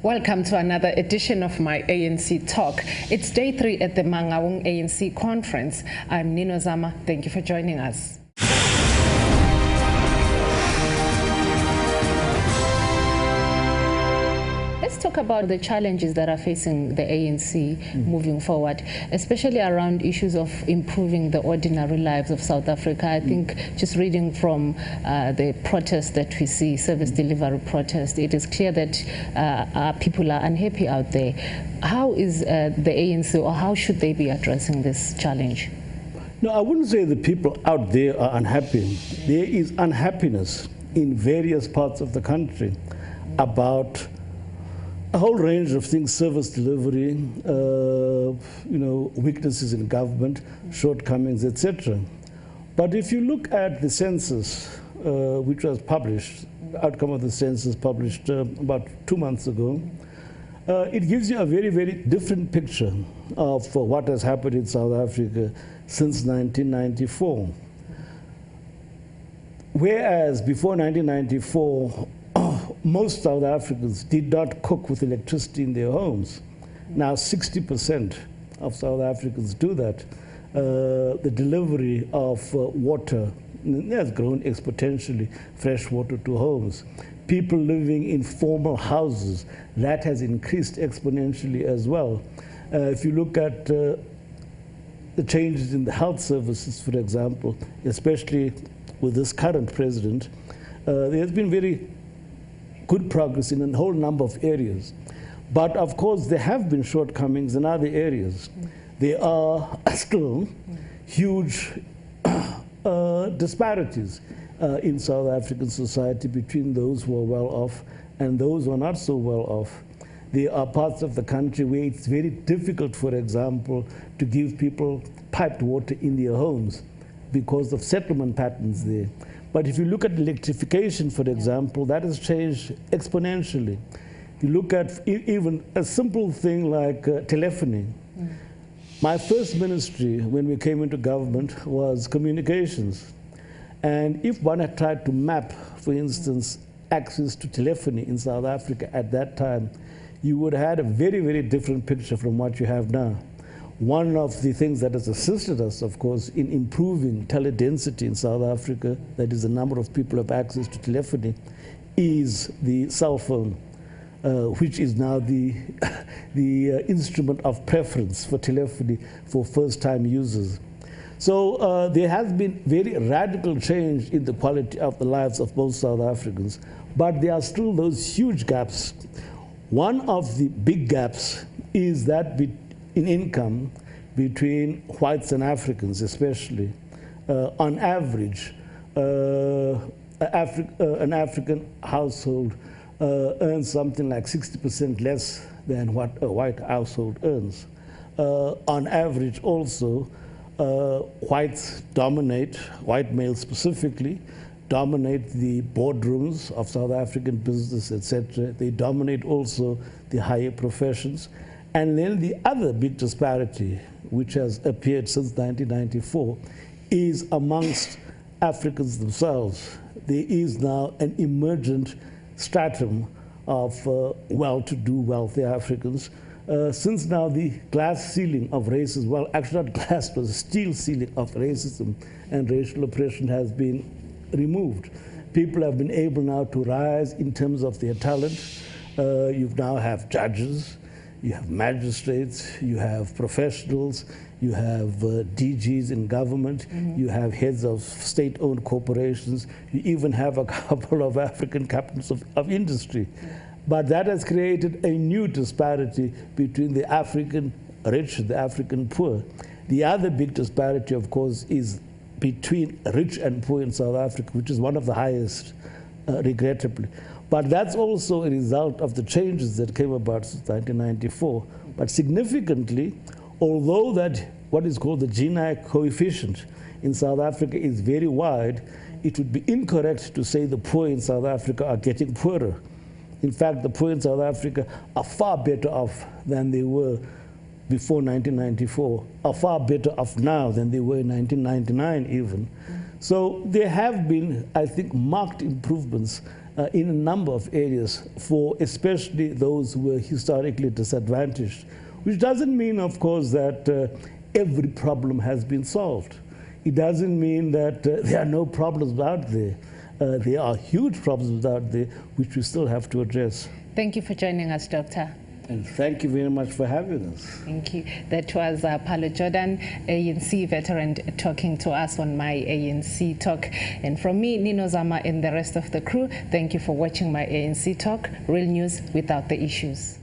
Welcome to another edition of my ANC Talk. It's day 3 at the Mangaung ANC conference. I'm Nino Zama. Thank you for joining us. Let's talk about the challenges that are facing the ANC moving forward, especially around issues of improving the ordinary lives of South Africa. I think just reading from the protests that we see, service delivery protests, it is clear that people are unhappy out there. How is the ANC, or how should they be addressing this challenge? No, I wouldn't say the people out there are unhappy. There is unhappiness in various parts of the country about a whole range of things: service delivery, weaknesses in government, shortcomings, etc. But if you look at the census, which was published, the outcome of the census published about 2 months ago, it gives you a very, very different picture of what has happened in South Africa since 1994. Whereas before 1994, most South Africans did not cook with electricity in their homes. Now 60% of South Africans do that. The delivery of water has grown exponentially, fresh water to homes. People living in formal houses, that has increased exponentially as well. If you look at the changes in the health services, for example, especially with this current president, there has been very good progress in a whole number of areas. But of course, there have been shortcomings in other areas. There are still huge disparities in South African society between those who are well off and those who are not so well off. There are parts of the country where it's very difficult, for example, to give people piped water in their homes because of settlement patterns there. But if you look at electrification, for example, that has changed exponentially. You look at even a simple thing like telephony. My first ministry when we came into government was communications. And if one had tried to map, for instance, access to telephony in South Africa at that time, you would have had a very, very different picture from what you have now. One of the things that has assisted us, of course, in improving teledensity in South Africa, that is the number of people who have access to telephony, is the cell phone, which is now the instrument of preference for telephony for first-time users. So there has been very radical change in the quality of the lives of most South Africans, but there are still those huge gaps. One of the big gaps is that in income between whites and Africans, especially. On average, an African household earns something like 60% less than what a white household earns. On average also, whites dominate, white males specifically, dominate the boardrooms of South African business, etc. They dominate also the higher professions. And then the other big disparity, which has appeared since 1994, is amongst Africans themselves. There is now an emergent stratum of well-to-do, wealthy Africans. Since now the glass ceiling of racism, well, actually not glass, but the steel ceiling of racism and racial oppression has been removed. People have been able now to rise in terms of their talent. You now have judges, you have magistrates, you have professionals, you have DGs in government, you have heads of state-owned corporations, you even have a couple of African captains of industry. But that has created a new disparity between the African rich and the African poor. The other big disparity, of course, is between rich and poor in South Africa, which is one of the highest, regrettably. But that's also a result of the changes that came about since 1994. But significantly, although that what is called the Gini coefficient in South Africa is very wide, it would be incorrect to say the poor in South Africa are getting poorer. In fact, the poor in South Africa are far better off than they were before 1994, are far better off now than they were in 1999 even. So there have been, I think, marked improvements in a number of areas for especially those who were historically disadvantaged, which doesn't mean, of course, that every problem has been solved. It doesn't mean that there are no problems out there. There are huge problems out there which we still have to address. Thank you for joining us, Doctor. And thank you very much for having us. Thank you. That was Pallo Jordan, ANC veteran, talking to us on MyAnc Talk. And from me, Nino Zama, and the rest of the crew, thank you for watching MyAnc Talk, real news without the issues.